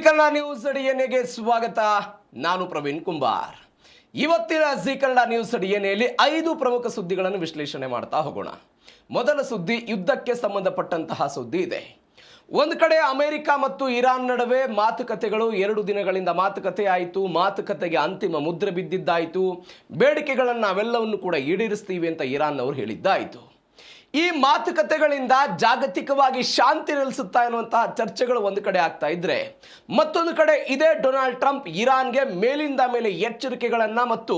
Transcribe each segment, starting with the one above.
Kannada news ಡಿಎನ್ಎಗೆ ಸ್ವಾಗತ. ನಾನು ಪ್ರವೀಣ್ ಕುಂಬಾರ್. ಇವತ್ತಿನ ಕನ್ನಡ ನ್ಯೂಸ್ ಡಿಎನ್ಎಯಲ್ಲಿ 5 ಪ್ರಮುಖ ಸುದ್ದಿಗಳನ್ನು ವಿಶ್ಲೇಷಣೆ ಮಾಡ್ತಾ ಹೋಗೋಣ. ಮೊದಲ ಸುದ್ದಿ ಯುದ್ಧಕ್ಕೆ ಸಂಬಂಧಪಟ್ಟಂತಹ ಸುದ್ದಿ ಇದೆ. ಒಂದು ಕಡೆ ಅಮೆರಿಕ ಮತ್ತು ಇರಾನ್ ನಡುವೆ ಮಾತುಕತೆಗಳು 2 ದಿನಗಳಿಂದ ಮಾತುಕತೆ ಆಯಿತು. ಮಾತುಕತೆಗೆ ಅಂತಿಮ ಮುದ್ರೆ ಬಿದ್ದಿದ್ದಾಯಿತು. ಬೇಡಿಕೆಗಳನ್ನು ನಾವೆಲ್ಲವನ್ನು ಕೂಡ ಈಡೇರಿಸ್ತೀವಿ ಅಂತ ಇರಾನ್ ಅವರು ಹೇಳಿದ್ದಾಯಿತು. ಈ ಮಾತುಕತೆಗಳಿಂದ ಜಾಗತಿಕವಾಗಿ ಶಾಂತಿ ನೆಲೆಸುತ್ತಾ ಎನ್ನುವಂತಹ ಚರ್ಚೆಗಳು ಒಂದು ಕಡೆ ಆಗ್ತಾ ಇದ್ರೆ, ಮತ್ತೊಂದು ಕಡೆ ಇದೇ ಡೊನಾಲ್ಡ್ ಟ್ರಂಪ್ ಇರಾನ್ಗೆ ಮೇಲಿಂದ ಮೇಲೆ ಎಚ್ಚರಿಕೆಗಳನ್ನು ಮತ್ತು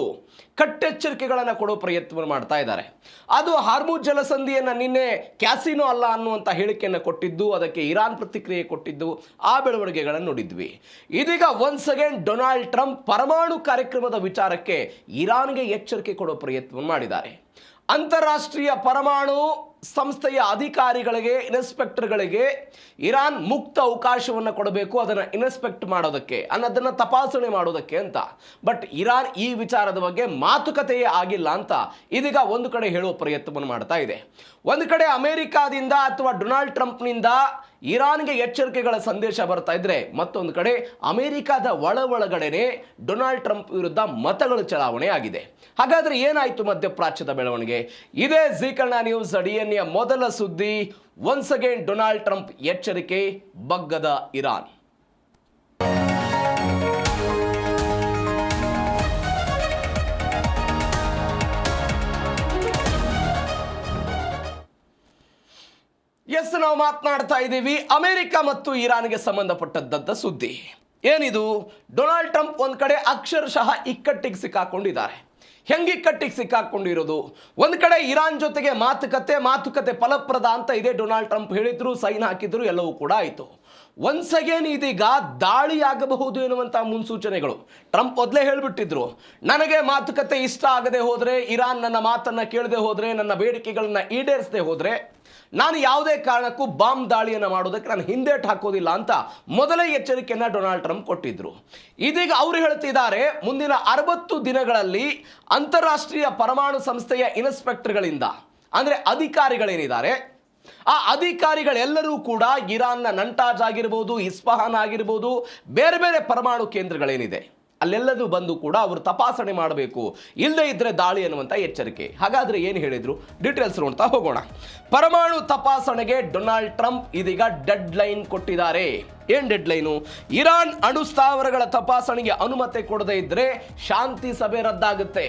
ಕಟ್ಟೆಚ್ಚರಿಕೆಗಳನ್ನು ಕೊಡೋ ಪ್ರಯತ್ನವನ್ನು ಮಾಡ್ತಾ ಇದ್ದಾರೆ. ಅದು ಹಾರ್ಮುಜ್ ಜಲಸಂಧಿಯನ್ನು ನಿನ್ನೆ ಕ್ಯಾಸಿನೋ ಅಲ್ಲ ಅನ್ನುವಂಥ ಹೇಳಿಕೆಯನ್ನು ಕೊಟ್ಟಿದ್ದು, ಅದಕ್ಕೆ ಇರಾನ್ ಪ್ರತಿಕ್ರಿಯೆ ಕೊಟ್ಟಿದ್ದು, ಆ ಬೆಳವಣಿಗೆಗಳನ್ನು ನೋಡಿದ್ವಿ. ಇದೀಗ ಒನ್ಸ್ ಅಗೇನ್ ಡೊನಾಲ್ಡ್ ಟ್ರಂಪ್ ಪರಮಾಣು ಕಾರ್ಯಕ್ರಮದ ವಿಚಾರಕ್ಕೆ ಇರಾನ್ಗೆ ಎಚ್ಚರಿಕೆ ಕೊಡೋ ಪ್ರಯತ್ನವನ್ನು ಮಾಡಿದ್ದಾರೆ. ಅಂತಾರಾಷ್ಟ್ರೀಯ ಪರಮಾಣು ಸಂಸ್ಥೆಯ ಅಧಿಕಾರಿಗಳಿಗೆ, ಇನ್ಸ್ಪೆಕ್ಟರ್ಗಳಿಗೆ ಇರಾನ್ ಮುಕ್ತ ಅವಕಾಶವನ್ನು ಕೊಡಬೇಕು, ಅದನ್ನು ಇನ್ಸ್ಪೆಕ್ಟ್ ಮಾಡೋದಕ್ಕೆ, ಅದನ್ನು ತಪಾಸಣೆ ಮಾಡೋದಕ್ಕೆ ಅಂತ. ಬಟ್ ಇರಾನ್ ಈ ವಿಚಾರದ ಬಗ್ಗೆ ಮಾತುಕತೆಯೇ ಆಗಿಲ್ಲ ಅಂತ ಇದೀಗ ಒಂದು ಕಡೆ ಹೇಳುವ ಪ್ರಯತ್ನವನ್ನು ಮಾಡ್ತಾ ಇದೆ. ಒಂದು ಕಡೆ ಅಮೆರಿಕಾದಿಂದ ಅಥವಾ ಡೊನಾಲ್ಡ್ ಟ್ರಂಪ್ನಿಂದ ಇರಾನ್ಗೆ ಎಚ್ಚರಿಕೆಗಳ ಸಂದೇಶ ಬರ್ತಾ ಇದ್ರೆ, ಮತ್ತೊಂದು ಕಡೆ ಅಮೆರಿಕಾದ ಒಳಗಡೆನೆ ಡೊನಾಲ್ಡ್ ಟ್ರಂಪ್ ವಿರುದ್ಧ ಮತಗಳು ಚಲಾವಣೆ ಆಗಿದೆ. ಹಾಗಾದ್ರೆ ಏನಾಯ್ತು ಮಧ್ಯಪ್ರಾಚ್ಯದ ಬೆಳವಣಿಗೆ? ಇದೇ ಕನ್ನಡ ನ್ಯೂಸ್ ಡಿಎನ್ಎ ಮೊದಲ ಸುದ್ದಿ. ಒನ್ಸ್ ಅಗೇನ್ ಡೊನಾಲ್ಡ್ ಟ್ರಂಪ್ ಎಚ್ಚರಿಕೆ, ಬಗ್ಗದ ಇರಾನ್. ನಾವು ಮಾತನಾಡ್ತಾ ಇದ್ದೀವಿ ಅಮೆರಿಕ ಮತ್ತು ಇರಾನ್ಗೆ ಸಂಬಂಧಪಟ್ಟದ್ದಂಥ ಸುದ್ದಿ. ಏನಿದು? ಡೊನಾಲ್ಡ್ ಟ್ರಂಪ್ ಒಂದ್ ಕಡೆ ಅಕ್ಷರಶಃ ಇಕ್ಕಟ್ಟಿಗೆ ಸಿಕ್ಕಾಕೊಂಡಿದ್ದಾರೆ. ಹೆಂಗೆ ಇಕ್ಕಟ್ಟಿಗೆ ಸಿಕ್ಕಾಕೊಂಡಿರೋದು? ಒಂದು ಕಡೆ ಇರಾನ್ ಜೊತೆಗೆ ಮಾತುಕತೆ ಫಲಪ್ರದ ಅಂತ ಇದೆ ಡೊನಾಲ್ಡ್ ಟ್ರಂಪ್ ಹೇಳಿದ್ರು, ಸೈನ್ ಹಾಕಿದ್ರು, ಎಲ್ಲವೂ ಕೂಡ ಆಯಿತು. ಒನ್ಸ್ ಅಗೇನ್ ಇದೀಗ ದಾಳಿಯಾಗಬಹುದು ಎನ್ನುವಂಥ ಮುನ್ಸೂಚನೆಗಳು. ಟ್ರಂಪ್ ಮೊದಲೇ ಹೇಳಿಬಿಟ್ಟಿದ್ರು, ನನಗೆ ಮಾತುಕತೆ ಇಷ್ಟ ಆಗದೆ ಹೋದರೆ, ಇರಾನ್ ನನ್ನ ಮಾತನ್ನು ಕೇಳದೆ ಹೋದರೆ, ನನ್ನ ಬೇಡಿಕೆಗಳನ್ನ ಈಡೇರಿಸದೆ ಹೋದರೆ ನಾನು ಯಾವುದೇ ಕಾರಣಕ್ಕೂ ಬಾಂಬ್ ದಾಳಿಯನ್ನು ಮಾಡೋದಕ್ಕೆ ನಾನು ಹಿಂದೇಟು ಹಾಕೋದಿಲ್ಲ ಅಂತ ಮೊದಲೇ ಎಚ್ಚರಿಕೆಯನ್ನು ಡೊನಾಲ್ಡ್ ಟ್ರಂಪ್ ಕೊಟ್ಟಿದ್ರು. ಇದೀಗ ಅವರು ಹೇಳ್ತಿದ್ದಾರೆ, ಮುಂದಿನ 60 ದಿನಗಳಲ್ಲಿ ಅಂತಾರಾಷ್ಟ್ರೀಯ ಪರಮಾಣು ಸಂಸ್ಥೆಯ ಇನ್ಸ್ಪೆಕ್ಟರ್ಗಳಿಂದ, ಅಂದರೆ ಅಧಿಕಾರಿಗಳೇನಿದ್ದಾರೆ, ಆ ಅಧಿಕಾರಿಗಳೆಲ್ಲರೂ ಕೂಡ ಇರಾನ್ನ ನಂಟಾಜ್ ಆಗಿರ್ಬೋದು, ಇಸ್ಫಹಾನ್ ಆಗಿರ್ಬೋದು, ಬೇರೆ ಬೇರೆ ಪರಮಾಣು ಕೇಂದ್ರಗಳೇನಿದೆ ಅಲ್ಲೆಲ್ಲದೂ ಬಂದು ಕೂಡ ಅವರು ತಪಾಸಣೆ ಮಾಡಬೇಕು, ಇಲ್ಲದೇ ಇದ್ರೆ ದಾಳಿ ಅನ್ನುವಂಥ ಎಚ್ಚರಿಕೆ. ಹಾಗಾದ್ರೆ ಏನು ಹೇಳಿದ್ರು? ಡೀಟೇಲ್ಸ್ ನೋಡ್ತಾ ಹೋಗೋಣ. ಪರಮಾಣು ತಪಾಸಣೆಗೆ ಡೊನಾಲ್ಡ್ ಟ್ರಂಪ್ ಇದೀಗ ಡೆಡ್ ಲೈನ್ ಕೊಟ್ಟಿದ್ದಾರೆ. ಏನ್ ಡೆಡ್ ಲೈನು? ಇರಾನ್ ಅಣು ಸ್ಥಾವರಗಳ ತಪಾಸಣೆಗೆ ಅನುಮತಿ ಕೊಡದೇ ಇದ್ರೆ ಶಾಂತಿ ಸಭೆ ರದ್ದಾಗುತ್ತೆ.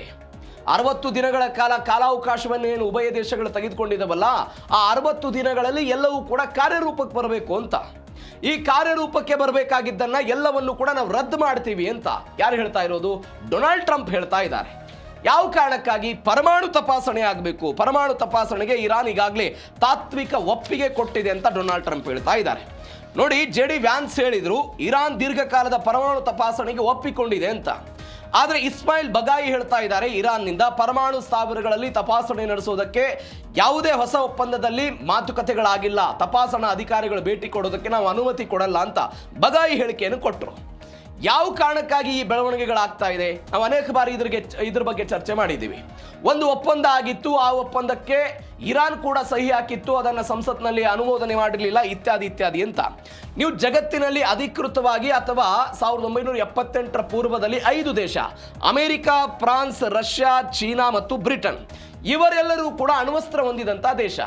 60 ದಿನಗಳ ಕಾಲಾವಕಾಶವನ್ನೇನು ಉಭಯ ದೇಶಗಳು ತೆಗೆದುಕೊಂಡಿದ್ದವಲ್ಲ, ಆ 60 ದಿನಗಳಲ್ಲಿ ಎಲ್ಲವೂ ಕೂಡ ಕಾರ್ಯರೂಪಕ್ಕೆ ಬರಬೇಕು ಅಂತ. ಈ ಕಾರ್ಯರೂಪಕ್ಕೆ ಬರಬೇಕಾಗಿದ್ದನ್ನ ಎಲ್ಲವನ್ನು ಕೂಡ ನಾವು ರದ್ದು ಮಾಡ್ತೀವಿ ಅಂತ ಯಾರು ಹೇಳ್ತಾ ಇರೋದು? ಡೊನಾಲ್ಡ್ ಟ್ರಂಪ್ ಹೇಳ್ತಾ ಇದ್ದಾರೆ. ಯಾವ ಕಾರಣಕ್ಕಾಗಿ? ಪರಮಾಣು ತಪಾಸಣೆ ಆಗಬೇಕು. ಪರಮಾಣು ತಪಾಸಣೆಗೆ ಇರಾನ್ ಈಗಾಗಲೇ ತಾತ್ವಿಕ ಒಪ್ಪಿಗೆ ಕೊಟ್ಟಿದೆ ಅಂತ ಡೊನಾಲ್ಡ್ ಟ್ರಂಪ್ ಹೇಳ್ತಾ ಇದ್ದಾರೆ. ನೋಡಿ, JD ವ್ಯಾನ್ಸ್ ಹೇಳಿದ್ರು ಇರಾನ್ ದೀರ್ಘಕಾಲದ ಪರಮಾಣು ತಪಾಸಣೆಗೆ ಒಪ್ಪಿಕೊಂಡಿದೆ ಅಂತ. ಆದರೆ ಇಸ್ಮಾಯಿಲ್ ಬಗಾಯಿ ಹೇಳ್ತಾ ಇದ್ದಾರೆ, ಇರಾನ್ನಿಂದ ಪರಮಾಣು ಸ್ಥಾವರಗಳಲ್ಲಿ ತಪಾಸಣೆ ನಡೆಸೋದಕ್ಕೆ ಯಾವುದೇ ಹೊಸ ಒಪ್ಪಂದದಲ್ಲಿ ಮಾತುಕತೆಗಳಾಗಿಲ್ಲ, ತಪಾಸಣಾ ಅಧಿಕಾರಿಗಳು ಭೇಟಿ ಕೊಡೋದಕ್ಕೆ ನಾವು ಅನುಮತಿ ಕೊಡಲ್ಲ ಅಂತ ಬಗಾಯಿ ಹೇಳಿಕೆಯನ್ನು ಕೊಟ್ಟರು. ಯಾವ ಕಾರಣಕ್ಕಾಗಿ ಈ ಬೆಳವಣಿಗೆಗಳಾಗ್ತಾ ಇದೆ? ನಾವು ಅನೇಕ ಬಾರಿ ಇದ್ರ ಬಗ್ಗೆ ಚರ್ಚೆ ಮಾಡಿದ್ದೀವಿ. ಒಂದು ಒಪ್ಪಂದ ಆಗಿತ್ತು, ಆ ಒಪ್ಪಂದಕ್ಕೆ ಇರಾನ್ ಕೂಡ ಸಹಿ ಹಾಕಿತ್ತು, ಅದನ್ನು ಸಂಸತ್ನಲ್ಲಿ ಅನುಮೋದನೆ ಮಾಡಿರಲಿಲ್ಲ, ಇತ್ಯಾದಿ ಅಂತ. ನೀವು ಜಗತ್ತಿನಲ್ಲಿ ಅಧಿಕೃತವಾಗಿ ಅಥವಾ 1978ರ ಪೂರ್ವದಲ್ಲಿ 5 ದೇಶ, ಅಮೆರಿಕ, ಫ್ರಾನ್ಸ್, ರಷ್ಯಾ, ಚೀನಾ ಮತ್ತು ಬ್ರಿಟನ್, ಇವರೆಲ್ಲರೂ ಕೂಡ ಅಣ್ವಸ್ತ್ರ ಹೊಂದಿದಂಥ ದೇಶ.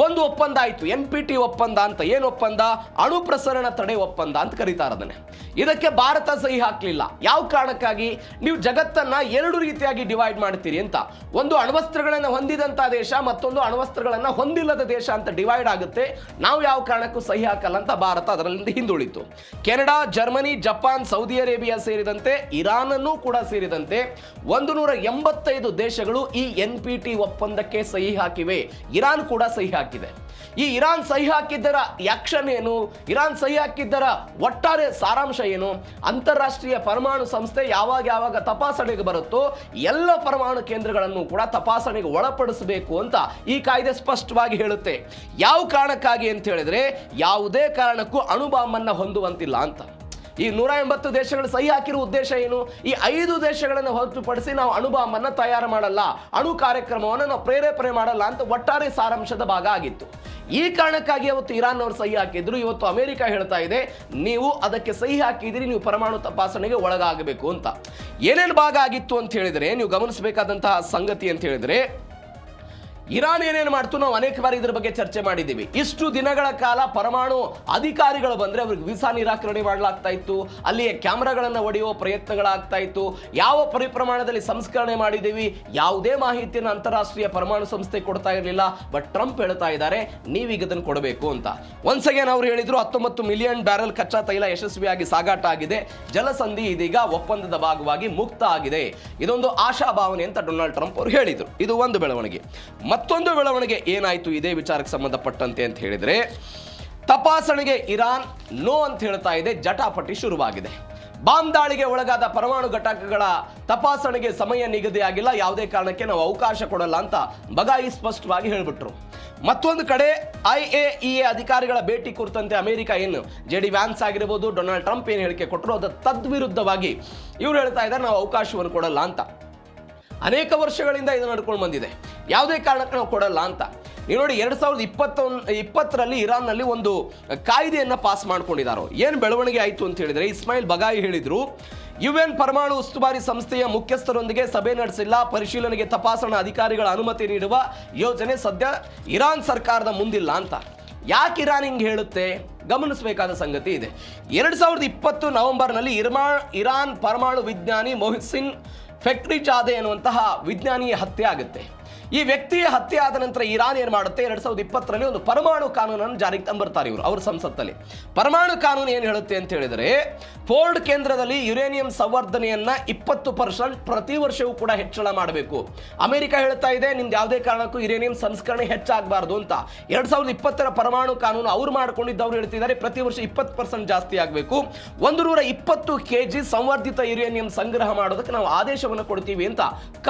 ಒಂದು ಒಪ್ಪಂದ ಆಯಿತು, NPT ಒಪ್ಪಂದ ಅಂತ. ಏನು ಒಪ್ಪಂದ? ಅಣು ಪ್ರಸರಣ ತಡೆ ಒಪ್ಪಂದ ಅಂತ ಕರೀತಾರೆ ಅದನ್ನೇ. ಇದಕ್ಕೆ ಭಾರತ ಸಹಿ ಹಾಕಲಿಲ್ಲ. ಯಾವ ಕಾರಣಕ್ಕಾಗಿ? ನೀವು ಜಗತ್ತನ್ನ 2 ರೀತಿಯಾಗಿ ಡಿವೈಡ್ ಮಾಡ್ತೀರಿ ಅಂತ. ಒಂದು ಅಣ್ವಸ್ತ್ರಗಳನ್ನು ಹೊಂದಿದಂಥ ದೇಶ, ಮತ್ತೊಂದು ಅಣ್ವಸ್ತ್ರಗಳನ್ನು ಹೊಂದಿಲ್ಲದ ದೇಶ ಅಂತ ಡಿವೈಡ್ ಆಗುತ್ತೆ. ನಾವು ಯಾವ ಕಾರಣಕ್ಕೂ ಸಹಿ ಹಾಕಲ್ಲ ಅಂತ ಭಾರತ ಅದರಲ್ಲಿ ಹಿಂದುಳಿತು. Canada, Germany, Japan, Saudi Arabia ಸೇರಿದಂತೆ, ಇರಾನ್ ಅನ್ನು ಕೂಡ ಸೇರಿದಂತೆ 185 ದೇಶಗಳು ಈ NPT ಒಪ್ಪಂದಕ್ಕೆ ಸಹಿ ಹಾಕಿವೆ. ಇರಾನ್ ಕೂಡ ಸಹಿ ಹಾಕಿದೆ. ಈ ಇರಾನ್ ಸಹಿ ಹಾಕಿದ್ದರ ಆಕ್ಷನ್ ಏನು? ಇರಾನ್ ಸಹಿ ಹಾಕಿದ್ದರ ಒಟ್ಟಾರೆ ಸಾರಾಂಶ ಏನು? ಅಂತಾರಾಷ್ಟ್ರೀಯ ಪರಮಾಣು ಸಂಸ್ಥೆ ಯಾವಾಗ ತಪಾಸಣೆಗೆ ಬರುತ್ತೋ ಎಲ್ಲ ಪರಮಾಣು ಕೇಂದ್ರಗಳನ್ನು ಕೂಡ ತಪಾಸಣೆಗೆ ಒಳಪಡಿಸಬೇಕು ಅಂತ ಈ ಕಾಯ್ದೆ ಸ್ಪಷ್ಟವಾಗಿ ಹೇಳುತ್ತೆ. ಯಾವ ಕಾರಣಕ್ಕಾಗಿ ಅಂತ ಹೇಳಿದ್ರೆ, ಯಾವುದೇ ಕಾರಣಕ್ಕೂ ಅಣುಬಾಂಬನ್ನು ಹೊಂದುವಂತಿಲ್ಲ ಅಂತ. ಈ 180 ದೇಶಗಳು ಸಹಿ ಹಾಕಿರೋ ಉದ್ದೇಶ ಏನು? ಈ 5 ದೇಶಗಳನ್ನು ಹೊರತುಪಡಿಸಿ ನಾವು ಅಣುಬಾಂಬನ್ನು ತಯಾರು ಮಾಡಲ್ಲ, ಅಣು ಕಾರ್ಯಕ್ರಮವನ್ನು ನಾವು ಪ್ರೇರೇಪಣೆ ಮಾಡಲ್ಲ ಅಂತ ಒಟ್ಟಾರೆ ಸಾರಾಂಶದ ಭಾಗ ಆಗಿತ್ತು. ಈ ಕಾರಣಕ್ಕಾಗಿ ಅವತ್ತು ಇರಾನ್ ಅವರು ಸಹಿ ಹಾಕಿದ್ರು. ಇವತ್ತು ಅಮೆರಿಕ ಹೇಳ್ತಾ ಇದೆ ನೀವು ಅದಕ್ಕೆ ಸಹಿ ಹಾಕಿದಿರಿ, ನೀವು ಪರಮಾಣು ತಪಾಸಣೆಗೆ ಒಳಗಾಗಬೇಕು ಅಂತ. ಏನೇನು ಭಾಗ ಆಗಿತ್ತು ಅಂತ ಹೇಳಿದ್ರೆ, ನೀವು ಗಮನಿಸಬೇಕಾದಂತಹ ಸಂಗತಿ ಅಂತ ಹೇಳಿದ್ರೆ, ಇರಾನ್ ಏನೇನು ಮಾಡ್ತು ನಾವು ಅನೇಕ ಬಾರಿ ಇದ್ರ ಬಗ್ಗೆ ಚರ್ಚೆ ಮಾಡಿದ್ದೀವಿ. ಇಷ್ಟು ದಿನಗಳ ಕಾಲ ಪರಮಾಣು ಅಧಿಕಾರಿಗಳು ಬಂದರೆ ಅವ್ರಿಗೆ ವೀಸಾ ನಿರಾಕರಣೆ ಮಾಡಲಾಗ್ತಾ ಇತ್ತು, ಅಲ್ಲಿಯ ಕ್ಯಾಮ್ರಾಗಳನ್ನು ಒಡೆಯುವ ಪ್ರಯತ್ನಗಳಾಗ್ತಾ ಇತ್ತು. ಯಾವ ಪರಿಪ್ರಮಾಣದಲ್ಲಿ ಸಂಸ್ಕರಣೆ ಮಾಡಿದ್ದೀವಿ ಯಾವುದೇ ಮಾಹಿತಿಯನ್ನು ಅಂತಾರಾಷ್ಟ್ರೀಯ ಪರಮಾಣು ಸಂಸ್ಥೆ ಕೊಡ್ತಾ ಇರಲಿಲ್ಲ. ಬಟ್ ಟ್ರಂಪ್ ಹೇಳ್ತಾ ಇದ್ದಾರೆ ನೀವೀಗ ಇದನ್ನು ಕೊಡಬೇಕು ಅಂತ. ಒನ್ಸ್ ಅಗೇನ್ ಅವರು ಹೇಳಿದ್ರು 19 ಮಿಲಿಯನ್ ಬ್ಯಾರೆಲ್ ಕಚ್ಚಾ ತೈಲ ಯಶಸ್ವಿಯಾಗಿ ಸಾಗಾಟ ಆಗಿದೆ, ಜಲಸಂಧಿ ಇದೀಗ ಒಪ್ಪಂದದ ಭಾಗವಾಗಿ ಮುಕ್ತ ಆಗಿದೆ. ಇದೊಂದು ಆಶಾಭಾವನೆ ಅಂತ ಡೊನಾಲ್ಡ್ ಟ್ರಂಪ್ ಅವರು ಹೇಳಿದರು. ಇದು ಒಂದು ಬೆಳವಣಿಗೆ. ಮತ್ತೊಂದು ಬೆಳವಣಿಗೆ ಏನಾಯಿತು ಇದೇ ವಿಚಾರಕ್ಕೆ ಸಂಬಂಧಪಟ್ಟಂತೆ ಅಂತ ಹೇಳಿದರೆ, ತಪಾಸಣೆಗೆ ಇರಾನ್ ನೋ ಅಂತ ಹೇಳ್ತಾ ಇದೆ. ಜಟಾಪಟಿ ಶುರುವಾಗಿದೆ. ಬಾಂಬ್ ದಾಳಿಗೆ ಒಳಗಾದ ಪರಮಾಣು ಘಟಕಗಳ ತಪಾಸಣೆಗೆ ಸಮಯ ನಿಗದಿಯಾಗಿಲ್ಲ, ಯಾವುದೇ ಕಾರಣಕ್ಕೆ ನಾವು ಅವಕಾಶ ಕೊಡಲ್ಲ ಅಂತ ಬಗಾಯಿ ಸ್ಪಷ್ಟವಾಗಿ ಹೇಳಿಬಿಟ್ರು. ಮತ್ತೊಂದು ಕಡೆ IAEA ಅಧಿಕಾರಿಗಳ ಭೇಟಿ ಕುರಿತಂತೆ ಅಮೆರಿಕ ಏನು JD ವ್ಯಾನ್ಸ್ ಆಗಿರ್ಬೋದು, ಡೊನಾಲ್ಡ್ ಟ್ರಂಪ್ ಏನು ಹೇಳಿಕೆ ಕೊಟ್ಟರು ಅದರ ತದ್ವಿರುದ್ಧವಾಗಿ ಇವರು ಹೇಳ್ತಾ ಇದ್ದಾರೆ ನಾವು ಅವಕಾಶವನ್ನು ಕೊಡಲ್ಲ ಅಂತ. ಅನೇಕ ವರ್ಷಗಳಿಂದ ಇದು ನಡ್ಕೊಂಡು ಬಂದಿದೆ, ಯಾವುದೇ ಕಾರಣಕ್ಕೆ ನಾವು ಕೊಡಲ್ಲ ಅಂತ. ನೀವು ನೋಡಿ 2020ರಲ್ಲಿ ಇರಾನ್ನಲ್ಲಿ ಒಂದು ಕಾಯ್ದೆಯನ್ನು ಪಾಸ್ ಮಾಡ್ಕೊಂಡಿದ್ದಾರೆ. ಏನು ಬೆಳವಣಿಗೆ ಆಯಿತು ಅಂತ ಹೇಳಿದರೆ, ಇಸ್ಮಾಯಿಲ್ ಬಗಾಯಿ ಹೇಳಿದರು UN ಪರಮಾಣು ಉಸ್ತುವಾರಿ ಸಂಸ್ಥೆಯ ಮುಖ್ಯಸ್ಥರೊಂದಿಗೆ ಸಭೆ ನಡೆಸಿಲ್ಲ, ಪರಿಶೀಲನೆಗೆ ತಪಾಸಣಾ ಅಧಿಕಾರಿಗಳ ಅನುಮತಿ ನೀಡುವ ಯೋಜನೆ ಸದ್ಯ ಇರಾನ್ ಸರ್ಕಾರದ ಮುಂದಿಲ್ಲ ಅಂತ. ಯಾಕೆ ಇರಾನ್ ಹಿಂಗೆ ಹೇಳುತ್ತೆ? ಗಮನಿಸಬೇಕಾದ ಸಂಗತಿ ಇದೆ. 2020 ನವೆಂಬರ್ನಲ್ಲಿ ಇರಾನ್ ಪರಮಾಣು ವಿಜ್ಞಾನಿ ಮೊಹಸಿನ್ ಫೆಕ್ರಿಜಾದೆ ಎನ್ನುವಂತಹ ವಿಜ್ಞಾನಿಯ ಹತ್ಯೆ ಆಗುತ್ತೆ. ಈ ವ್ಯಕ್ತಿಯ ಹತ್ಯೆ ಆದ ನಂತರ ಇರಾನ್ ಏನು ಮಾಡುತ್ತೆ, 2020ರಲ್ಲಿ ಒಂದು ಪರಮಾಣು ಕಾನೂನನ್ನು ಜಾರಿಗೆ ತಂಬರ್ತಾರೆ ಅವ್ರ ಸಂಸತ್ತಲ್ಲಿ. ಪರಮಾಣು ಕಾನೂನು ಏನು ಹೇಳುತ್ತೆ ಅಂತ ಹೇಳಿದರೆ, ಫೋರ್ಡ್ ಕೇಂದ್ರದಲ್ಲಿ ಯುರೇನಿಯಂ ಸಂವರ್ಧನೆಯನ್ನ 20% ಪ್ರತಿ ವರ್ಷವೂ ಕೂಡ ಹೆಚ್ಚಳ ಮಾಡಬೇಕು. ಅಮೆರಿಕ ಹೇಳ್ತಾ ಇದೆ ನಿಮ್ದು ಯಾವುದೇ ಕಾರಣಕ್ಕೂ ಯುರೇನಿಯಂ ಸಂಸ್ಕರಣೆ ಹೆಚ್ಚಾಗಬಾರ್ದು ಅಂತ. 2020ರ ಪರಮಾಣು ಕಾನೂನು ಅವ್ರು ಮಾಡ್ಕೊಂಡಿದ್ದವ್ರು ಹೇಳ್ತಿದ್ದಾರೆ ಪ್ರತಿ ವರ್ಷ 20% ಜಾಸ್ತಿ ಆಗಬೇಕು. 120 kg ಸಂವರ್ಧಿತ ಯುರೇನಿಯಂ ಸಂಗ್ರಹ ಮಾಡೋದಕ್ಕೆ ನಾವು ಆದೇಶವನ್ನು ಕೊಡ್ತೀವಿ ಅಂತ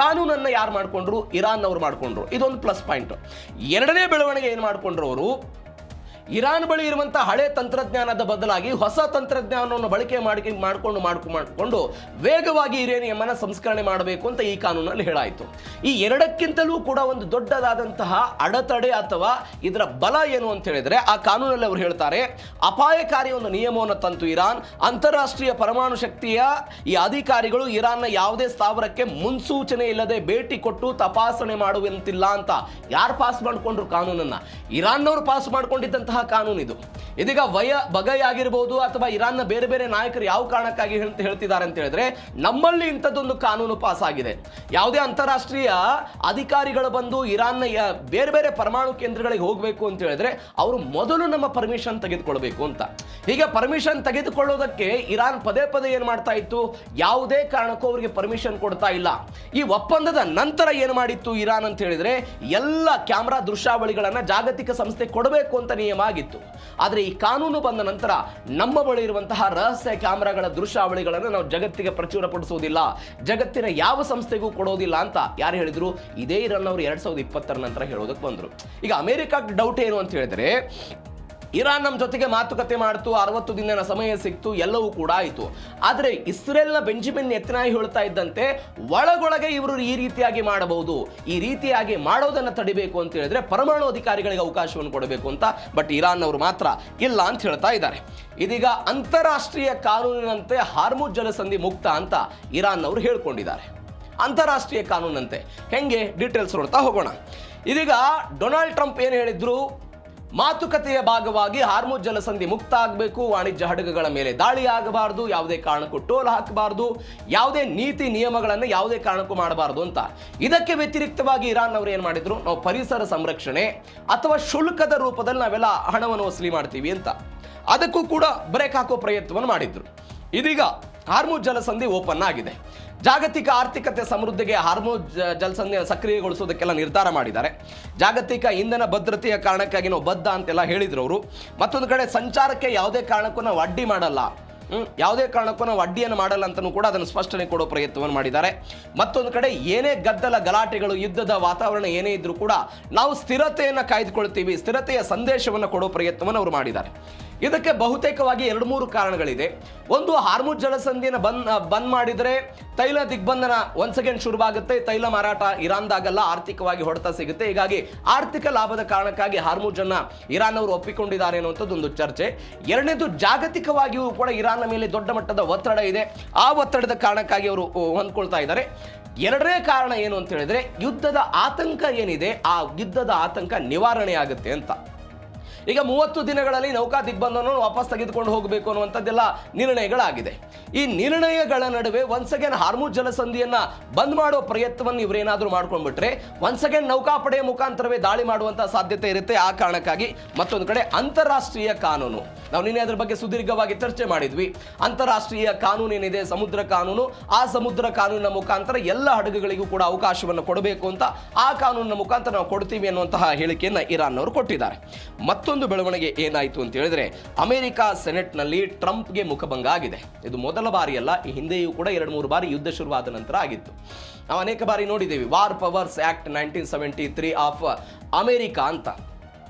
ಕಾನೂನನ್ನು ಯಾರು ಮಾಡಿಕೊಂಡ್ರು? ಇರಾನ್ ಅವರು ಮಾಡಿಕೊಂಡ್ರು. ಇದೊಂದು ಪ್ಲಸ್ ಪಾಯಿಂಟ್. ಎರಡನೇ ಬೆಳವಣಿಗೆ ಏನು ಮಾಡಿಕೊಂಡ್ರು ಅವರು, ಇರಾನ್ ಬಳಿ ಇರುವಂತಹ ಹಳೆ ತಂತ್ರಜ್ಞಾನದ ಬದಲಾಗಿ ಹೊಸ ತಂತ್ರಜ್ಞಾನವನ್ನು ಬಳಕೆ ಮಾಡಿಕೊಂಡು ವೇಗವಾಗಿ ಯುರೇನಿಯಂ ಅನ್ನು ಸಂಸ್ಕರಣೆ ಮಾಡಬೇಕು ಅಂತ ಈ ಕಾನೂನಲ್ಲಿ ಹೇಳಾಯಿತು. ಈ ಎರಡಕ್ಕಿಂತಲೂ ಕೂಡ ಒಂದು ದೊಡ್ಡದಾದಂತಹ ಅಡೆತಡೆ ಅಥವಾ ಇದರ ಬಲ ಏನು ಅಂತ ಹೇಳಿದ್ರೆ, ಆ ಕಾನೂನಲ್ಲಿ ಅವರು ಹೇಳ್ತಾರೆ ಅಪಾಯಕಾರಿ ಒಂದು ನಿಯಮವನ್ನು ತಂತು ಇರಾನ್. ಅಂತಾರಾಷ್ಟ್ರೀಯ ಪರಮಾಣು ಶಕ್ತಿಯ ಈ ಅಧಿಕಾರಿಗಳು ಇರಾನ್ನ ಯಾವುದೇ ಸ್ಥಾವರಕ್ಕೆ ಮುನ್ಸೂಚನೆ ಇಲ್ಲದೆ ಭೇಟಿ ಕೊಟ್ಟು ತಪಾಸಣೆ ಮಾಡುವಂತಿಲ್ಲ ಅಂತ. ಯಾರು ಪಾಸ್ ಮಾಡಿಕೊಂಡ್ರು ಕಾನೂನನ್ನ? ಇರಾನ್ನವರು ಪಾಸ್ ಮಾಡಿಕೊಂಡಿದ್ದಂತಹ ಕಾನೂನು ಇದು. ಇದೀಗ ಬಗೈ ಆಗಿರಬಹುದು ಅಥವಾ ಇರಾನ್ನ ಬೇರೆ ಬೇರೆ ನಾಯಕರು ಯಾವ ಕಾರಣಕ್ಕಾಗಿ ಹೇಳ್ತಿದ್ದಾರೆ ಅಂತ ಹೇಳಿದ್ರೆ, ನಮ್ಮಲ್ಲಿ ಇಂಥದ್ದೊಂದು ಕಾನೂನು ಪಾಸ್ ಆಗಿದೆ, ಯಾವುದೇ ಅಂತಾರಾಷ್ಟ್ರೀಯ ಅಧಿಕಾರಿಗಳು ಬಂದು ಇರಾನ್ನ ಬೇರೆ ಬೇರೆ ಪರಮಾಣು ಕೇಂದ್ರಗಳಿಗೆ ಹೋಗಬೇಕು ಅಂತ ಹೇಳಿದ್ರೆ ಅವರು ಮೊದಲು ನಮ್ಮ ಪರ್ಮಿಷನ್ ತೆಗೆದುಕೊಳ್ಬೇಕು ಅಂತ. ಹೀಗೆ ಪರ್ಮಿಷನ್ ತೆಗೆದುಕೊಳ್ಳೋದಕ್ಕೆ ಇರಾನ್ ಪದೇ ಪದೇ ಏನು ಮಾಡ್ತಾ ಇತ್ತು, ಯಾವುದೇ ಕಾರಣಕ್ಕೂ ಅವರಿಗೆ ಪರ್ಮಿಷನ್ ಕೊಡ್ತಾ ಇಲ್ಲ. ಈ ಒಪ್ಪಂದದ ನಂತರ ಏನು ಮಾಡಿತ್ತು ಇರಾನ್ ಅಂತ ಹೇಳಿದ್ರೆ, ಎಲ್ಲ ಕ್ಯಾಮ್ರಾ ದೃಶ್ಯಾವಳಿಗಳನ್ನ ಜಾಗತಿಕ ಸಂಸ್ಥೆ ಕೊಡಬೇಕು ಅಂತ ನಿಯಮ ಆಗಿತ್ತು. ಆದರೆ ಈ ಕಾನೂನು ಬಂದ ನಂತರ ನಮ್ಮ ಬಳಿ ಇರುವಂತಹ ರಹಸ್ಯ ಕ್ಯಾಮೆರಾಗಳ ದೃಶ್ಯಾವಳಿಗಳನ್ನು ನಾವು ಜಗತ್ತಿಗೆ ಪ್ರಚುರಪಡಿಸುವುದಿಲ್ಲ, ಜಗತ್ತಿನ ಯಾವ ಸಂಸ್ಥೆಗೂ ಕೊಡೋದಿಲ್ಲ ಅಂತ ಯಾರು ಹೇಳಿದ್ರು? ಇದೇ ಇರಾನ್ ಅವರು 2020ರ ನಂತರ ಹೇಳೋದಕ್ಕೆ ಬಂದರು. ಈಗ ಅಮೆರಿಕಕ್ಕೆ ಡೌಟ್ ಏನು ಅಂತ ಹೇಳಿದ್ರೆ, ಇರಾನ್ ನಮ್ಮ ಜೊತೆಗೆ ಮಾತುಕತೆ ಮಾಡ್ತು, 60 ದಿನದ ಸಮಯ ಸಿಕ್ತು, ಎಲ್ಲವೂ ಕೂಡ ಆಯಿತು. ಆದರೆ ಇಸ್ರೇಲ್ನ ಬೆಂಜಮಿನ್ ನೆತನ್ಯಾಹು ಹೇಳ್ತಾ ಇದ್ದಂತೆ ಒಳಗೊಳಗೆ ಇವರು ಈ ರೀತಿಯಾಗಿ ಮಾಡಬಹುದು, ಈ ರೀತಿಯಾಗಿ ಮಾಡೋದನ್ನು ತಡಿಬೇಕು ಅಂತ ಹೇಳಿದ್ರೆ ಪರಮಾಣು ಅಧಿಕಾರಿಗಳಿಗೆ ಅವಕಾಶವನ್ನು ಕೊಡಬೇಕು ಅಂತ. ಬಟ್ ಇರಾನ್ ಅವರು ಮಾತ್ರ ಇಲ್ಲ ಅಂತ ಹೇಳ್ತಾ ಇದ್ದಾರೆ. ಇದೀಗ ಅಂತಾರಾಷ್ಟ್ರೀಯ ಕಾನೂನಿನಂತೆ ಹಾರ್ಮುಜ್ ಜಲಸಂಧಿ ಮುಕ್ತ ಅಂತ ಇರಾನ್ ಅವರು ಹೇಳ್ಕೊಂಡಿದ್ದಾರೆ. ಅಂತಾರಾಷ್ಟ್ರೀಯ ಕಾನೂನಂತೆ ಹೆಂಗೆ ಡೀಟೇಲ್ಸ್ ನೋಡ್ತಾ ಹೋಗೋಣ. ಇದೀಗ ಡೊನಾಲ್ಡ್ ಟ್ರಂಪ್ ಏನು ಹೇಳಿದ್ರು, ಮಾತುಕತೆಯ ಭಾಗವಾಗಿ ಹಾರ್ಮುಜ್ ಜಲಸಂಧಿ ಮುಕ್ತ ಆಗಬೇಕು, ವಾಣಿಜ್ಯ ಹಡಗುಗಳ ಮೇಲೆ ದಾಳಿ ಆಗಬಾರ್ದು, ಯಾವುದೇ ಕಾರಣಕ್ಕೂ ಟೋಲ್ ಹಾಕಬಾರ್ದು, ಯಾವುದೇ ನೀತಿ ನಿಯಮಗಳನ್ನು ಯಾವುದೇ ಕಾರಣಕ್ಕೂ ಮಾಡಬಾರ್ದು ಅಂತ. ಇದಕ್ಕೆ ವ್ಯತಿರಿಕ್ತವಾಗಿ ಇರಾನ್ ಅವರು ಏನು ಮಾಡಿದ್ರು, ನಾವು ಪರಿಸರ ಸಂರಕ್ಷಣೆ ಅಥವಾ ಶುಲ್ಕದ ರೂಪದಲ್ಲಿ ನಾವೆಲ್ಲ ಹಣವನ್ನು ವಸೂಲಿ ಮಾಡ್ತೀವಿ ಅಂತ ಅದಕ್ಕೂ ಕೂಡ ಬ್ರೇಕ್ ಹಾಕೋ ಪ್ರಯತ್ನವನ್ನು ಮಾಡಿದ್ರು. ಇದೀಗ ಹಾರ್ಮುಜ್ ಜಲಸಂಧಿ ಓಪನ್ ಆಗಿದೆ. ಜಾಗತಿಕ ಆರ್ಥಿಕತೆ ಸಮೃದ್ಧಿಗೆ ಹಾರ್ಮುಜ್ ಜಲಸಂಧಿಯನ್ನು ಸಕ್ರಿಯಗೊಳಿಸೋದಕ್ಕೆಲ್ಲ ನಿರ್ಧಾರ ಮಾಡಿದ್ದಾರೆ. ಜಾಗತಿಕ ಇಂಧನ ಭದ್ರತೆಯ ಕಾರಣಕ್ಕಾಗಿ ನಾವು ಬದ್ಧ ಅಂತೆಲ್ಲ ಹೇಳಿದ್ರು ಅವರು. ಮತ್ತೊಂದು ಕಡೆ ಸಂಚಾರಕ್ಕೆ ಯಾವುದೇ ಕಾರಣಕ್ಕೂ ನಾವು ಅಡ್ಡಿ ಮಾಡಲ್ಲ, ಯಾವುದೇ ಕಾರಣಕ್ಕೂ ನಾವು ಅಡ್ಡಿಯನ್ನು ಮಾಡಲ್ಲ ಅಂತಲೂ ಕೂಡ ಅದನ್ನು ಸ್ಪಷ್ಟನೆ ಕೊಡೋ ಪ್ರಯತ್ನವನ್ನು ಮಾಡಿದ್ದಾರೆ. ಮತ್ತೊಂದು ಕಡೆ ಏನೇ ಗದ್ದಲ ಗಲಾಟೆಗಳು, ಯುದ್ಧದ ವಾತಾವರಣ ಏನೇ ಇದ್ರೂ ಕೂಡ ನಾವು ಸ್ಥಿರತೆಯನ್ನು ಕಾಯ್ದುಕೊಳ್ತೀವಿ, ಸ್ಥಿರತೆಯ ಸಂದೇಶವನ್ನು ಕೊಡೋ ಪ್ರಯತ್ನವನ್ನು ಅವರು ಮಾಡಿದ್ದಾರೆ. ಇದಕ್ಕೆ ಬಹುತೇಕವಾಗಿ 2-3 ಕಾರಣಗಳಿದೆ. ಒಂದು, ಹಾರ್ಮುಜ್ ಜಲಸಂಧಿಯನ್ನು ಬಂದ್ ಮಾಡಿದರೆ ತೈಲ ದಿಗ್ಬಂಧನ ಒನ್ಸ್ ಅಗೇನ್ ಶುರುವಾಗುತ್ತೆ. ತೈಲ ಮಾರಾಟ ಇರಾನ್ದಾಗಲ್ಲ, ಆರ್ಥಿಕವಾಗಿ ಹೊಡೆತ ಸಿಗುತ್ತೆ. ಹೀಗಾಗಿ ಆರ್ಥಿಕ ಲಾಭದ ಕಾರಣಕ್ಕಾಗಿ ಹಾರ್ಮುಜ್ ಅನ್ನ ಇರಾನ್ ಅವರು ಒಪ್ಪಿಕೊಂಡಿದ್ದಾರೆ ಅನ್ನುವಂಥದ್ದು ಒಂದು ಚರ್ಚೆ. ಎರಡನೇದು, ಜಾಗತಿಕವಾಗಿಯೂ ಕೂಡ ಇರಾನ್ನ ಮೇಲೆ ದೊಡ್ಡ ಮಟ್ಟದ ಒತ್ತಡ ಇದೆ. ಆ ಒತ್ತಡದ ಕಾರಣಕ್ಕಾಗಿ ಅವರು ಹೊಂದ್ಕೊಳ್ತಾ ಇದ್ದಾರೆ. ಎರಡನೇ ಕಾರಣ ಏನು ಅಂತ ಹೇಳಿದ್ರೆ, ಯುದ್ಧದ ಆತಂಕ ಏನಿದೆ, ಆ ಯುದ್ಧದ ಆತಂಕ ನಿವಾರಣೆ ಆಗುತ್ತೆ ಅಂತ. ಈಗ 30 ದಿನಗಳಲ್ಲಿ ನೌಕಾ ದಿಗ್ಬಂಧನವನ್ನು ವಾಪಸ್ ತೆಗೆದುಕೊಂಡು ಹೋಗಬೇಕು ಅನ್ನುವಂಥದ್ದೆಲ್ಲ ನಿರ್ಣಯಗಳಾಗಿದೆ. ಈ ನಿರ್ಣಯಗಳ ನಡುವೆ ಒನ್ಸ್ ಅಗೇನ್ ಹಾರ್ಮುಜ್ ಜಲಸಂಧಿಯನ್ನ ಬಂದ್ ಮಾಡೋ ಪ್ರಯತ್ನವನ್ನು ಇವರೇನಾದರೂ ಮಾಡ್ಕೊಂಡ್ಬಿಟ್ರೆ ಒನ್ಸ್ ಅಗೇನ್ ನೌಕಾಪಡೆಯ ಮುಖಾಂತರವೇ ದಾಳಿ ಮಾಡುವಂತಹ ಸಾಧ್ಯತೆ ಇರುತ್ತೆ. ಆ ಕಾರಣಕ್ಕಾಗಿ ಮತ್ತೊಂದು ಕಡೆ ಅಂತಾರಾಷ್ಟ್ರೀಯ ಕಾನೂನು, ನಾವು ನಿನ್ನೆ ಅದರ ಬಗ್ಗೆ ಸುದೀರ್ಘವಾಗಿ ಚರ್ಚೆ ಮಾಡಿದ್ವಿ. ಅಂತಾರಾಷ್ಟ್ರೀಯ ಕಾನೂನು ಏನಿದೆ, ಸಮುದ್ರ ಕಾನೂನು, ಆ ಸಮುದ್ರ ಕಾನೂನಿನ ಮುಖಾಂತರ ಎಲ್ಲ ಹಡಗುಗಳಿಗೂ ಕೂಡ ಅವಕಾಶವನ್ನು ಕೊಡಬೇಕು ಅಂತ ಆ ಕಾನೂನಿನ ಮುಖಾಂತರ ನಾವು ಕೊಡ್ತೀವಿ ಅನ್ನುವಂತಹ ಹೇಳಿಕೆಯನ್ನು ಇರಾನ್ ಅವರು ಕೊಟ್ಟಿದ್ದಾರೆ. ಮತ್ತೊಂದು ಬೆಳವಣಿಗೆ ಏನಾಯಿತು ಅಂತ ಹೇಳಿದ್ರೆ, ಅಮೆರಿಕ ಸೆನೆಟ್ನಲ್ಲಿ ಟ್ರಂಪ್ಗೆ ಮುಖಭಂಗ ಆಗಿದೆ. ಇದು ಮೊದಲ ಬಾರಿ ಅಲ್ಲ, ಈ ಹಿಂದೆಯೂ ಕೂಡ 2-3 ಬಾರಿ ಯುದ್ಧ ಶುರುವಾದ ನಂತರ ಆಗಿತ್ತು. ನಾವು ಅನೇಕ ಬಾರಿ ನೋಡಿದ್ದೇವೆ. War powers act 1973 of America ಅಂತ.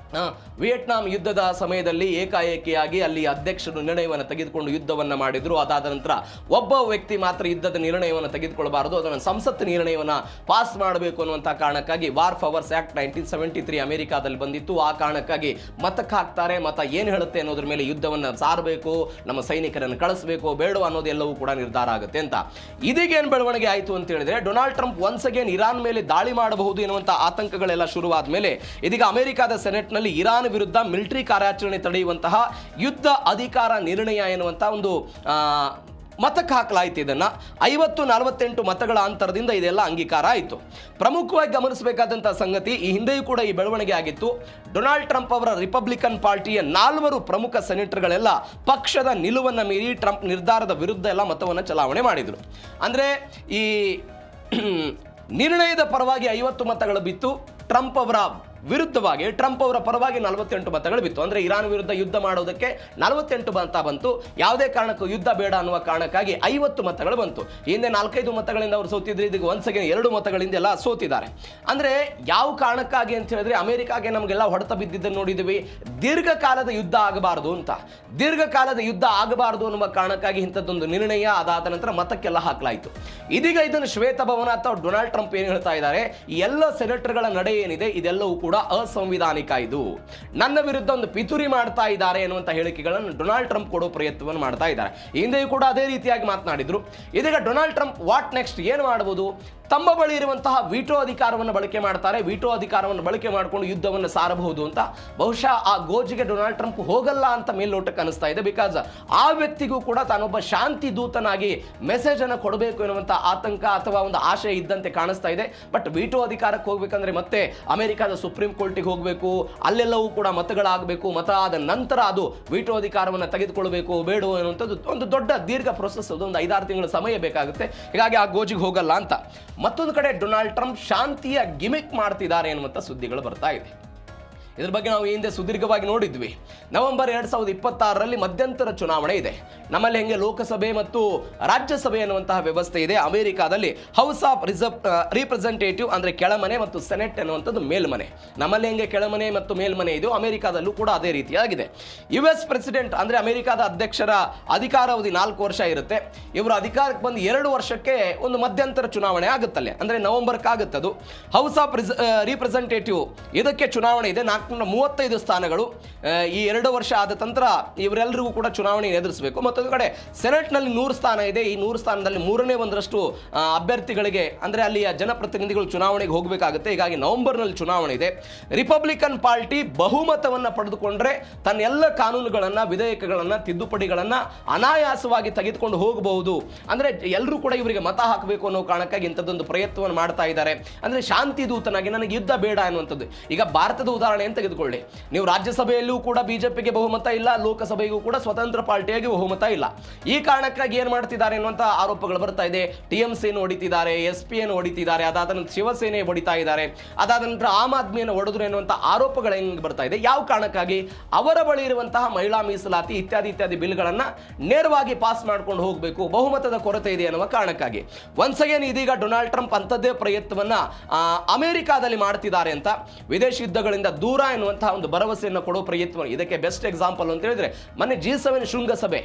ವಿಯೆಟ್ನಾಂ ಯುದ್ಧದ ಸಮಯದಲ್ಲಿ ಏಕಾಏಕಿಯಾಗಿ ಅಲ್ಲಿ ಅಧ್ಯಕ್ಷರು ನಿರ್ಣಯವನ್ನು ತೆಗೆದುಕೊಂಡು ಯುದ್ಧವನ್ನು ಮಾಡಿದ್ರು. ಅದಾದ ನಂತರ ಒಬ್ಬ ವ್ಯಕ್ತಿ ಮಾತ್ರ ಯುದ್ಧದ ನಿರ್ಣಯವನ್ನು ತೆಗೆದುಕೊಳ್ಳಬಾರದು, ಅದನ್ನು ಸಂಸತ್ ನಿರ್ಣಯವನ್ನು ಪಾಸ್ ಮಾಡಬೇಕು ಅನ್ನುವಂಥ ಕಾರಣಕ್ಕಾಗಿ ವಾರ್ ಪವರ್ಸ್ ಆಕ್ಟ್ 1973 ಅಮೆರಿಕಾದಲ್ಲಿ ಬಂದಿತ್ತು. ಆ ಕಾರಣಕ್ಕಾಗಿ ಮತಕ್ಕೆ ಹಾಕ್ತಾರೆ. ಮತ ಏನು ಹೇಳುತ್ತೆ ಅನ್ನೋದ್ರ ಮೇಲೆ ಯುದ್ಧವನ್ನು ಸಾರಬೇಕು, ನಮ್ಮ ಸೈನಿಕರನ್ನು ಕಳಿಸಬೇಕು ಬೇಡ ಅನ್ನೋದೆಲ್ಲವೂ ಕೂಡ ನಿರ್ಧಾರ ಆಗುತ್ತೆ ಅಂತ. ಇದೀಗೇನು ಬೆಳವಣಿಗೆ ಆಯಿತು ಅಂತ ಹೇಳಿದ್ರೆ, Donald Trump once again Iran ಮೇಲೆ ದಾಳಿ ಮಾಡಬಹುದು ಎನ್ನುವಂಥ ಆತಂಕಗಳೆಲ್ಲ ಶುರುವಾದ ಮೇಲೆ ಇದೀಗ ಅಮೆರಿಕದ ಸೆನೆಟ್ನಲ್ಲಿ ಇರಾನ್ ವಿರುದ್ಧ ಮಿಲಿಟರಿ ಕಾರ್ಯಾಚರಣೆ ತಡೆಯುವಂತಹ ಯುದ್ಧ ಅಧಿಕಾರ ನಿರ್ಣಯ ಎನ್ನುವಂಥ ಒಂದು ಮತಕ್ಕೆ ಹಾಕಲಾಯಿತು. ಇದನ್ನು 50-48 ಮತಗಳ ಅಂತರದಿಂದ ಇದೆಲ್ಲ ಅಂಗೀಕಾರ ಆಯಿತು. ಪ್ರಮುಖವಾಗಿ ಗಮನಿಸಬೇಕಾದಂಥ ಸಂಗತಿ, ಈ ಹಿಂದೆಯೂ ಕೂಡ ಈ ಬೆಳವಣಿಗೆ ಆಗಿತ್ತು. ಡೊನಾಲ್ಡ್ ಟ್ರಂಪ್ ಅವರ ರಿಪಬ್ಲಿಕನ್ ಪಾರ್ಟಿಯ 4 ಪ್ರಮುಖ ಸೆನೆಟರ್ಗಳೆಲ್ಲ ಪಕ್ಷದ ನಿಲುವನ್ನು ಮೀರಿ ಟ್ರಂಪ್ ನಿರ್ಧಾರದ ವಿರುದ್ಧ ಎಲ್ಲ ಮತವನ್ನು ಚಲಾವಣೆ ಮಾಡಿದರು. ಅಂದರೆ ಈ ನಿರ್ಣಯದ ಪರವಾಗಿ 50 ಮತಗಳು ಬಿತ್ತು, ಟ್ರಂಪ್ ಅವರ ವಿರುದ್ಧವಾಗಿ ಟ್ರಂಪ್ ಅವರ ಪರವಾಗಿ 48 ಮತಗಳು ಬಿತ್ತು. ಅಂದರೆ ಇರಾನ್ ವಿರುದ್ಧ ಯುದ್ಧ ಮಾಡೋದಕ್ಕೆ 48 ಮತ ಬಂತು. ಯಾವುದೇ ಕಾರಣಕ್ಕೂ ಯುದ್ಧ ಬೇಡ ಅನ್ನುವ ಕಾರಣಕ್ಕಾಗಿ 50 ಮತಗಳು ಬಂತು. ಹಿಂದೆ 4-5 ಮತಗಳಿಂದ ಅವರು ಸೋತಿದ್ರು, ಇದೀಗ ಒನ್ಸ್ ಅಗೇನ್ 2 ಮತಗಳಿಂದ ಎಲ್ಲ ಸೋತಿದ್ದಾರೆ. ಅಂದರೆ ಯಾವ ಕಾರಣಕ್ಕಾಗಿ ಅಂತ ಹೇಳಿದ್ರೆ, ಅಮೆರಿಕಾಗೆ ನಮಗೆಲ್ಲ ಹೊಡೆತ ಬಿದ್ದಿದ್ದನ್ನು ನೋಡಿದ್ವಿ, ದೀರ್ಘಕಾಲದ ಯುದ್ಧ ಆಗಬಾರದು ಅಂತ. ದೀರ್ಘಕಾಲದ ಯುದ್ಧ ಆಗಬಾರದು ಅನ್ನುವ ಕಾರಣಕ್ಕಾಗಿ ಇಂಥದ್ದೊಂದು ನಿರ್ಣಯ ಅದಾದ ನಂತರ ಮತಕ್ಕೆಲ್ಲ ಹಾಕಲಾಯಿತು. ಇದೀಗ ಇದನ್ನು ಶ್ವೇತಭವನ ಅಥವಾ ಡೊನಾಲ್ಡ್ ಟ್ರಂಪ್ ಏನು ಹೇಳ್ತಾ ಇದ್ದಾರೆ, ಈ ಎಲ್ಲ ಸೆನೆಟರ್ಗಳ ನಡೆ ಏನಿದೆ ಇದೆಲ್ಲವೂ ಕೂಡ ಅಸಂವಿಧಾನಿಕ, ಇದು ನನ್ನ ವಿರುದ್ಧ ಒಂದು ಪಿತೂರಿ ಮಾಡ್ತಾ ಇದ್ದಾರೆ ಎನ್ನುವಂತ ಹೇಳಿಕೆಗಳನ್ನು ಡೊನಾಲ್ಡ್ ಟ್ರಂಪ್ ಕೊಡೋ ಪ್ರಯತ್ನವನ್ನು ಮಾಡ್ತಾ ಇದ್ದಾರೆ. ಹಿಂದೆಯೂ ಕೂಡ ಅದೇ ರೀತಿಯಾಗಿ ಮಾತನಾಡಿದ್ರು. ಇದೀಗ ಡೊನಾಲ್ಡ್ ಟ್ರಂಪ್ ವಾಟ್ ನೆಕ್ಸ್ಟ್, ಏನು ಮಾಡಬಹುದು? ತಮ್ಮ ಬಳಿ ಇರುವಂತಹ ವಿಟೋ ಅಧಿಕಾರವನ್ನು ಬಳಕೆ ಮಾಡ್ತಾರೆ. ವಿಟೋ ಅಧಿಕಾರವನ್ನು ಬಳಕೆ ಮಾಡಿಕೊಂಡು ಯುದ್ಧವನ್ನು ಸಾರಬಹುದು ಅಂತ. ಬಹುಶಃ ಆ ಗೋಜಿಗೆ ಡೊನಾಲ್ಡ್ ಟ್ರಂಪ್ ಹೋಗಲ್ಲ ಅಂತ ಮೇಲ್ನೋಟಕ್ಕೆ ಅನಿಸ್ತಾ ಇದೆ. ಬಿಕಾಸ್ ಆ ವ್ಯಕ್ತಿಗೂ ಕೂಡ ತಾನೊಬ್ಬ ಶಾಂತಿ ದೂತನಾಗಿ ಮೆಸೇಜ್ ಅನ್ನು ಕೊಡಬೇಕು ಎನ್ನುವಂತ ಆತಂಕ ಅಥವಾ ಒಂದು ಆಶಯ ಇದ್ದಂತೆ ಕಾಣಿಸ್ತಾ ಇದೆ. ಬಟ್ ವಿಟೋ ಅಧಿಕಾರಕ್ಕೆ ಹೋಗ್ಬೇಕಂದ್ರೆ ಮತ್ತೆ ಅಮೆರಿಕದ ಸುಪ್ರೀಂ ಕೋರ್ಟಿಗೆ ಹೋಗಬೇಕು, ಅಲ್ಲೆಲ್ಲವೂ ಕೂಡ ಮತಗಳಾಗಬೇಕು. ಮತ ಆದ ನಂತರ ಅದು ವಿಟೋ ಅಧಿಕಾರವನ್ನು ತೆಗೆದುಕೊಳ್ಬೇಕು ಬೇಡ ಎನ್ನುವಂಥದ್ದು ಒಂದು ದೊಡ್ಡ ದೀರ್ಘ ಪ್ರೊಸೆಸ್, ಅದು ಒಂದು 5-6 ತಿಂಗಳ ಸಮಯ ಬೇಕಾಗುತ್ತೆ. ಹೀಗಾಗಿ ಆ ಗೋಜಿಗೆ ಹೋಗಲ್ಲ ಅಂತ. ಮತ್ತೊಂದು ಕಡೆ ಡೊನಾಲ್ಡ್ ಟ್ರಂಪ್ ಶಾಂತಿಯ ಗಿಮಿಕ್ ಮಾಡ್ತಿದ್ದಾರೆ ಎನ್ನುವಂಥ ಸುದ್ದಿಗಳು ಬರ್ತಾ ಇದೆ. ಇದ್ರ ಬಗ್ಗೆ ನಾವು ಹಿಂದೆ ಸುದೀರ್ಘವಾಗಿ ನೋಡಿದ್ವಿ. ನವೆಂಬರ್ 2026ರಲ್ಲಿ ಮಧ್ಯಂತರ ಚುನಾವಣೆ ಇದೆ. ನಮ್ಮಲ್ಲಿ ಹೆಂಗೆ ಲೋಕಸಭೆ ಮತ್ತು ರಾಜ್ಯಸಭೆ ಎನ್ನುವಂತಹ ವ್ಯವಸ್ಥೆ ಇದೆ, ಅಮೆರಿಕಾದಲ್ಲಿ ಹೌಸ್ ಆಫ್ ರಿಪ್ರೆಸೆಂಟೇಟಿವ್ ಅಂದರೆ ಕೆಳಮನೆ ಮತ್ತು ಸೆನೆಟ್ ಎನ್ನುವಂಥದ್ದು ಮೇಲ್ಮನೆ. ನಮ್ಮಲ್ಲಿ ಹೆಂಗೆ ಕೆಳಮನೆ ಮತ್ತು ಮೇಲ್ಮನೆ ಇದೆಯೋ ಅಮೆರಿಕಾದಲ್ಲೂ ಕೂಡ ಅದೇ ರೀತಿಯಾಗಿದೆ. US ಪ್ರೆಸಿಡೆಂಟ್ ಅಂದರೆ ಅಮೆರಿಕಾದ ಅಧ್ಯಕ್ಷರ ಅಧಿಕಾರಾವಧಿ 4 ವರ್ಷ ಇರುತ್ತೆ. ಇವರು ಅಧಿಕಾರಕ್ಕೆ ಬಂದು 2 ವರ್ಷಕ್ಕೆ ಒಂದು ಮಧ್ಯಂತರ ಚುನಾವಣೆ ಆಗುತ್ತಲ್ಲೇ, ಅಂದರೆ ನವೆಂಬರ್ಗೆ ಆಗುತ್ತದು. ಹೌಸ್ ಆಫ್ ರಿಪ್ರೆಸೆಂಟೇಟಿವ್ ಇದಕ್ಕೆ ಚುನಾವಣೆ ಇದೆ, 435 ಸ್ಥಾನಗಳು. ಈ 2 ವರ್ಷ ಆದ ನಂತರ ಇವರೆಲ್ಲರಿಗೂ ಕೂಡ ಚುನಾವಣೆ ಎದುರಿಸಬೇಕು. ಮತ್ತೊಂದು ಕಡೆ ಸೆನೆಟ್ನಲ್ಲಿ 100 ಸ್ಥಾನ ಇದೆ. ಈ 100 ಸ್ಥಾನದಲ್ಲಿ 1/3 ಅಭ್ಯರ್ಥಿಗಳಿಗೆ ಅಂದರೆ ಅಲ್ಲಿಯ ಜನಪ್ರತಿನಿಧಿಗಳು ಚುನಾವಣೆಗೆ ಹೋಗಬೇಕಾಗುತ್ತೆ. ಹೀಗಾಗಿ ನವೆಂಬರ್ನಲ್ಲಿ ಚುನಾವಣೆ ಇದೆ. ರಿಪಬ್ಲಿಕನ್ ಪಾರ್ಟಿ ಬಹುಮತವನ್ನು ಪಡೆದುಕೊಂಡ್ರೆ ತನ್ನ ಎಲ್ಲ ಕಾನೂನುಗಳನ್ನು, ವಿಧೇಯಕಗಳನ್ನು, ತಿದ್ದುಪಡಿಗಳನ್ನು ಅನಾಯಾಸವಾಗಿ ತೆಗೆದುಕೊಂಡು ಹೋಗಬಹುದು. ಅಂದರೆ ಎಲ್ಲರೂ ಕೂಡ ಇವರಿಗೆ ಮತ ಹಾಕಬೇಕು ಅನ್ನೋ ಕಾರಣಕ್ಕಾಗಿ ಇಂಥದ್ದೊಂದು ಪ್ರಯತ್ನವನ್ನು ಮಾಡ್ತಾ ಇದ್ದಾರೆ. ಅಂದರೆ ಶಾಂತಿ ದೂತನಾಗಿ ನನಗೆ ಯುದ್ಧ ಬೇಡ ಅನ್ನುವಂಥದ್ದು. ಈಗ ಭಾರತದ ಉದಾಹರಣೆ ತೆಗೆದುಕೊಳ್ಳಿ, ನೀವು ರಾಜ್ಯಸಭೆಯಲ್ಲೂ ಕೂಡ ಬಿಜೆಪಿಗೆ ಬಹುಮತ ಇಲ್ಲ, ಲೋಕಸಭೆಗೂ ಕೂಡ ಸ್ವತಂತ್ರ ಪಾರ್ಟಿಯಾಗಿ ಬಹುಮತ ಇಲ್ಲ. ಈ ಕಾರಣಕ್ಕಾಗಿ ಏನ್ ಮಾಡ್ತಿದ್ದಾರೆ ಅನ್ನುವಂತ ಆರೋಪಗಳು ಬರ್ತಾ ಇದೆ. TMCಯನ್ನು ಹೊಡಿತಿದ್ದಾರೆ, SP-ಯನ್ನು ಹೊಡಿತಿದ್ದಾರೆ, ಅದಾದ ನಂತರ ಶಿವಸೇನೆ ಹೊಡಿತಾ ಇದ್ದಾರೆ, ಅದಾದ ನಂತರ ಆಮ್ ಆದ್ಮಿಯನ್ನು ಹೊಡೆದ್ರು ಎನ್ನುವಂತ ಆರೋಪಗಳು ಹೆಂಗೆ ಬರ್ತಾ ಇದೆ. ಯಾವ ಕಾರಣಕ್ಕಾಗಿ? ಅವರ ಬಳಿ ಇರುವಂತಹ ಮಹಿಳಾ ಮೀಸಲಾತಿ ಇತ್ಯಾದಿ ಇತ್ಯಾದಿ ಬಿಲ್ಗಳನ್ನ ನೇರವಾಗಿ ಪಾಸ್ ಮಾಡ್ಕೊಂಡು ಹೋಗಬೇಕು, ಬಹುಮತದ ಕೊರತೆ ಇದೆ ಅನ್ನುವ ಕಾರಣಕ್ಕಾಗಿ. ಒನ್ಸ್ ಅಗೇನ್ ಇದೀಗ ಡೊನಾಲ್ಡ್ ಟ್ರಂಪ್ ಅಂಥದ್ದೇ ಪ್ರಯತ್ನವನ್ನ ಅಮೆರಿಕಾದಲ್ಲಿ ಮಾಡ್ತಿದ್ದಾರೆ ಅಂತ. ವಿದೇಶಿ ಯುದ್ಧಗಳಿಂದ ದೂರ ಎನ್ನುವಂತಹ ಒಂದು ಭರವಸೆಯನ್ನು ಕೊಡೋ ಪ್ರಯತ್ನ. ಇದಕ್ಕೆ ಬೆಸ್ಟ್ ಎಕ್ಸಾಂಪಲ್ ಅಂತ ಹೇಳಿದ್ರೆ ಮೊನ್ನೆ G7 ಶೃಂಗಸಭೆ.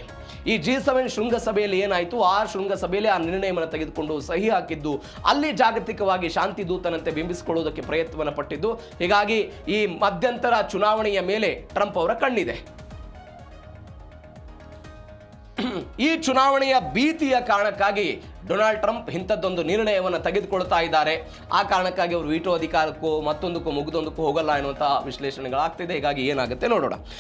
ಈ G7 ಶೃಂಗಸಭೆಯಲ್ಲಿ ಏನಾಯಿತು, ಆ ಶೃಂಗಸಭೆಯಲ್ಲಿ ಆ ನಿರ್ಣಯವನ್ನು ತೆಗೆದುಕೊಂಡು ಸಹಿ ಹಾಕಿದ್ದು, ಅಲ್ಲಿ ಜಾಗತಿಕವಾಗಿ ಶಾಂತಿ ದೂತನಂತೆ ಬಿಂಬಿಸಿಕೊಳ್ಳುವುದಕ್ಕೆ ಪ್ರಯತ್ನವನ್ನು ಪಟ್ಟಿದ್ದು. ಹೀಗಾಗಿ ಈ ಮಧ್ಯಂತರ ಚುನಾವಣೆಯ ಮೇಲೆ ಟ್ರಂಪ್ ಅವರ ಕಣ್ಣಿದೆ. ಈ ಚುನಾವಣೆಯ ಭೀತಿಯ ಕಾರಣಕ್ಕಾಗಿ ಡೊನಾಲ್ಡ್ ಟ್ರಂಪ್ ಇಂಥದ್ದೊಂದು ನಿರ್ಣಯವನ್ನು ತೆಗೆದುಕೊಳ್ತಾ ಇದ್ದಾರೆ. ಆ ಕಾರಣಕ್ಕಾಗಿ ಅವರು ವೀಟೋ ಅಧಿಕಾರಕ್ಕೂ ಮತ್ತೊಂದಕ್ಕೂ ಮುಗಿದೊಂದಕ್ಕೂ ಹೋಗಲ್ಲ ಎನ್ನುವಂತಹ ವಿಶ್ಲೇಷಣೆಗಳಾಗ್ತಿದೆ. ಹೀಗಾಗಿ ಏನಾಗುತ್ತೆ ನೋಡೋಣ.